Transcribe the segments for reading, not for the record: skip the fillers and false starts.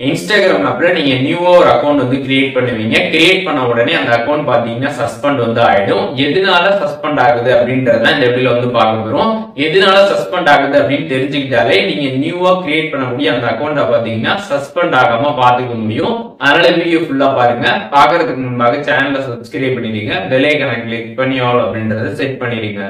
Instagram ஆப்ல நீங்க நியூவா ஒரு அக்கௌண்ட் வந்து கிரியேட் பண்ணுவீங்க. கிரியேட் பண்ண உடனே அந்த அக்கௌண்ட் பாத்தீங்கன்னா சஸ்பெண்ட் வந்து ஆயிடும். எதனால சஸ்பெண்ட் ஆகுது அப்படின்றத இந்த வீடியோல வந்து பார்க்க போறோம். எதனால சஸ்பெண்ட் ஆகுது அப்படின்னு தெரிஞ்சுக்கிட்டாலே நீங்க நியூவா கிரியேட் பண்ண முடியும் அந்த அக்கௌண்ட்டை பாத்தீங்கன்னா சஸ்பெண்ட் ஆகாம பாத்துக்க முடியும். அதனால வீடியோ ஃபுல்லா பாருங்க. பாக்குறதுக்கு முன்பாக சேனலை சப்ஸ்கிரைப் பண்ணிடுங்க. பெல் ஐகானை கிளிக் பண்ணி ஆல் அப்படின்றத செட் பண்ணிடுங்க.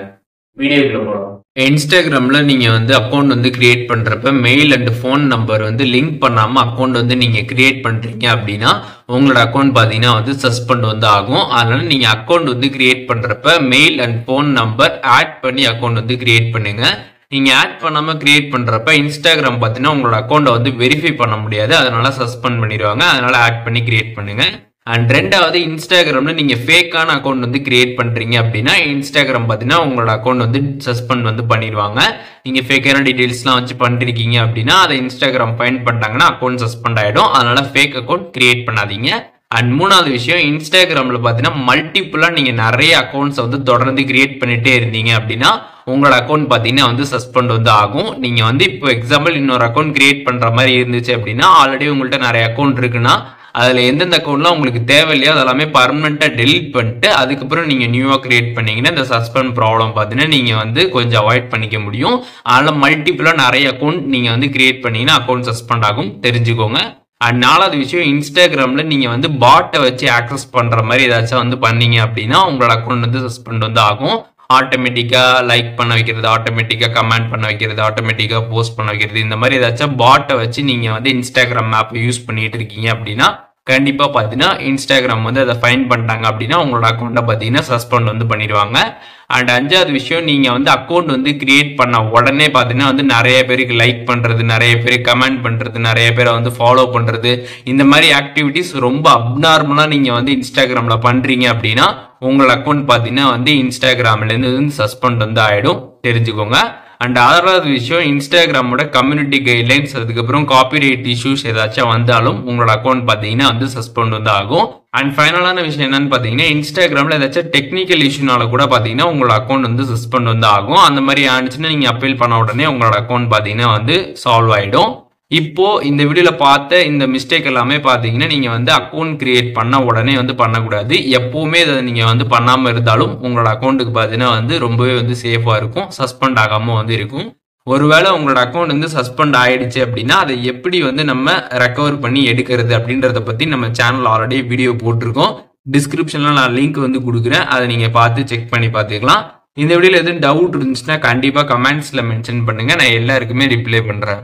வீடியோக்குள்ள போறோம். இன்ஸ்டாகிராம்ல நீங்க வந்து அக்கௌண்ட் வந்து கிரியேட் பண்றப்ப மெயில் அண்ட் போன் நம்பர் வந்து லிங்க் பண்ணாம அக்கௌண்ட் வந்து நீங்க கிரியேட் பண்றீங்க அப்படின்னா உங்களோட அக்கௌண்ட் பாத்தீங்கன்னா வந்து சஸ்பெண்ட் வந்து ஆகும். அதனால நீங்க அக்கௌண்ட் வந்து கிரியேட் பண்றப்ப mail and phone number add பண்ணி அக்கௌண்ட் வந்து கிரியேட் பண்ணுங்க. நீங்க ஆட் பண்ணாம கிரியேட் பண்றப்ப இன்ஸ்டாகிராம் பாத்தீங்கன்னா உங்களோட அக்கௌண்ட்டை வந்து வெரிஃபை பண்ண முடியாது. அதனால சஸ்பெண்ட் பண்ணிடுவாங்க. அதனால ஆட் பண்ணி கிரியேட் பண்ணுங்க. அண்ட் ரெண்டாவது, இன்ஸ்டாகிராம்ல நீங்க ஃபேக்கான அக்கௌண்ட் வந்து கிரியேட் பண்றீங்க அப்படின்னா இன்ஸ்டாகிராம் பாத்தீங்கன்னா உங்களோட அக்கௌண்ட் வந்து சஸ்பெண்ட் வந்து பண்ணிடுவாங்க. நீங்க ஃபேக்கான டீடைல்ஸ்லாம் வச்சு பண்ணிருக்கீங்க அப்படின்னா அதை இன்ஸ்டாகிராம் ஃபைண்ட் பண்ணிட்டாங்கன்னா அக்கௌண்ட் சஸ்பெண்ட் ஆயிடும். அதனால ஃபேக் அக்கௌண்ட் கிரியேட் பண்ணாதீங்க. அண்ட் மூணாவது விஷயம், இன்ஸ்டாகிராம்ல பாத்தீங்கன்னா மல்டிபிளா நீங்க நிறைய அக்கௌண்ட்ஸ் வந்து தொடர்ந்து கிரியேட் பண்ணிட்டே இருந்தீங்க அப்படின்னா உங்களோட அக்கௌண்ட் பாத்தீங்கன்னா வந்து சஸ்பெண்ட் வந்து ஆகும். நீங்க வந்து இப்போ எக்ஸாம்பிள் இன்னொரு அக்கௌண்ட் கிரியேட் பண்ற மாதிரி இருந்துச்சு அப்படின்னா ஆல்ரெடி உங்கள்கிட்ட நிறைய அக்கௌண்ட் இருக்குன்னா அதுல எந்தெந்த அக்கௌண்ட்லாம் உங்களுக்கு தேவையில்லையோ அதெல்லாமே பர்மனெண்டா டெலிட் பண்ணிட்டு அதுக்கப்புறம் நீங்க நியூவா கிரியேட் பண்ணீங்கன்னா இந்த சஸ்பெண்ட் ப்ராப்ளம் பாத்தீங்கன்னா நீங்க வந்து கொஞ்சம் அவாய்ட் பண்ணிக்க முடியும். அதனால மல்டிபிளா நிறைய அக்கௌண்ட் நீங்க வந்து கிரியேட் பண்ணீங்கன்னா அக்கௌண்ட் சஸ்பெண்ட் ஆகும், தெரிஞ்சுக்கோங்க. அண்ட் நாலாவது விஷயம், இன்ஸ்டாகிராம்ல நீங்க வந்து பாட்டை வச்சு ஆக்சஸ் பண்ற மாதிரி ஏதாச்சும் வந்து பண்ணீங்க அப்படின்னா உங்களோட அக்கௌண்ட் வந்து சஸ்பெண்ட் வந்து ஆகும். ஆட்டோமேட்டிக்கா லைக் பண்ண வைக்கிறது, ஆட்டோமேட்டிக்கா கமெண்ட் பண்ண வைக்கிறது, ஆட்டோமேட்டிக்கா போஸ்ட் பண்ண வைக்கிறது, இந்த மாதிரி ஏதாச்சும் பாட்டை வச்சு நீங்க வந்து இன்ஸ்டாகிராம் ஆப் யூஸ் பண்ணிட்டு இருக்கீங்க அப்படின்னா கண்டிப்பா பாத்தீங்கன்னா இன்ஸ்டாகிராம் வந்து அதை ஃபைன் பண்ணிட்டாங்க அப்படின்னா உங்களோட அக்கௌண்ட்டை பாத்தீங்கன்னா சஸ்பெண்ட் வந்து பண்ணிடுவாங்க. அண்ட் அஞ்சாவது விஷயம், நீங்க வந்து அக்கௌண்ட் வந்து கிரியேட் பண்ண உடனே பாத்தீங்கன்னா வந்து நிறைய பேருக்கு லைக் பண்றது, நிறைய பேருக்கு கமெண்ட் பண்றது, நிறைய பேரை வந்து ஃபாலோ பண்றது, இந்த மாதிரி ஆக்டிவிட்டிஸ் ரொம்ப அப்நார்மலா நீங்க வந்து இன்ஸ்டாகிராம்ல பண்றீங்க அப்படின்னா உங்களோட அக்கௌண்ட் பாத்தீங்கன்னா வந்து இன்ஸ்டாகிராம்ல இருந்து சஸ்பெண்ட் வந்து ஆயிடும், தெரிஞ்சுக்கோங்க. அண்ட் ஆறாவது விஷயம், இன்ஸ்டாகிராமோட கம்யூனிட்டி கைட்லைன்ஸ் அதுக்கப்புறம் காப்பிரைட் இஷ்யூஸ் ஏதாச்சும் வந்தாலும் உங்களோட அக்கௌண்ட் பாத்தீங்கன்னா வந்து சஸ்பெண்ட் வந்து ஆகும். அண்ட் ஃபைனலான விஷயம் என்னன்னு பாத்தீங்கன்னா, இன்ஸ்டாகிராம்ல ஏதாச்சும் டெக்னிக்கல் இஷ்யூனால கூட பாத்தீங்கன்னா உங்களோட அக்கௌண்ட் வந்து சஸ்பெண்ட் வந்து ஆகும். அந்த மாதிரி ஆனிச்சுன்னா நீங்க அப்பீல் பண்ண உடனே உங்களோட அக்கௌண்ட் பாத்தீங்கன்னா வந்து சால்வ் ஆயிடும். இப்போ இந்த வீடியோல பார்த்த இந்த மிஸ்டேக் எல்லாமே பாத்தீங்கன்னா நீங்க வந்து அக்கௌண்ட் கிரியேட் பண்ண உடனே வந்து பண்ணக்கூடாது. எப்பவுமே அதை நீங்க வந்து பண்ணாம இருந்தாலும் உங்களோட அக்கௌண்ட்டுக்கு பாத்தீங்கன்னா வந்து ரொம்பவே வந்து சேஃபா இருக்கும், சஸ்பெண்ட் ஆகாம வந்து இருக்கும். ஒருவேளை உங்களோட அக்கௌண்ட் வந்து சஸ்பெண்ட் ஆயிடுச்சு அப்படின்னா அதை எப்படி வந்து நம்ம ரெக்கவர் பண்ணி எடுக்கிறது அப்படின்றத பத்தி நம்ம சேனல் ஆல்ரெடி வீடியோ போட்டிருக்கோம். டிஸ்கிரிப்ஷன்ல நான் லிங்க் வந்து கொடுக்குறேன், அதை நீங்க பார்த்து செக் பண்ணி பார்த்துக்கலாம். இந்த வீடியோல எதுவும் டவுட் இருந்துச்சுன்னா கண்டிப்பா கமெண்ட்ஸ்ல மென்ஷன் பண்ணுங்க, நான் எல்லாருக்குமே ரிப்ளை பண்றேன்.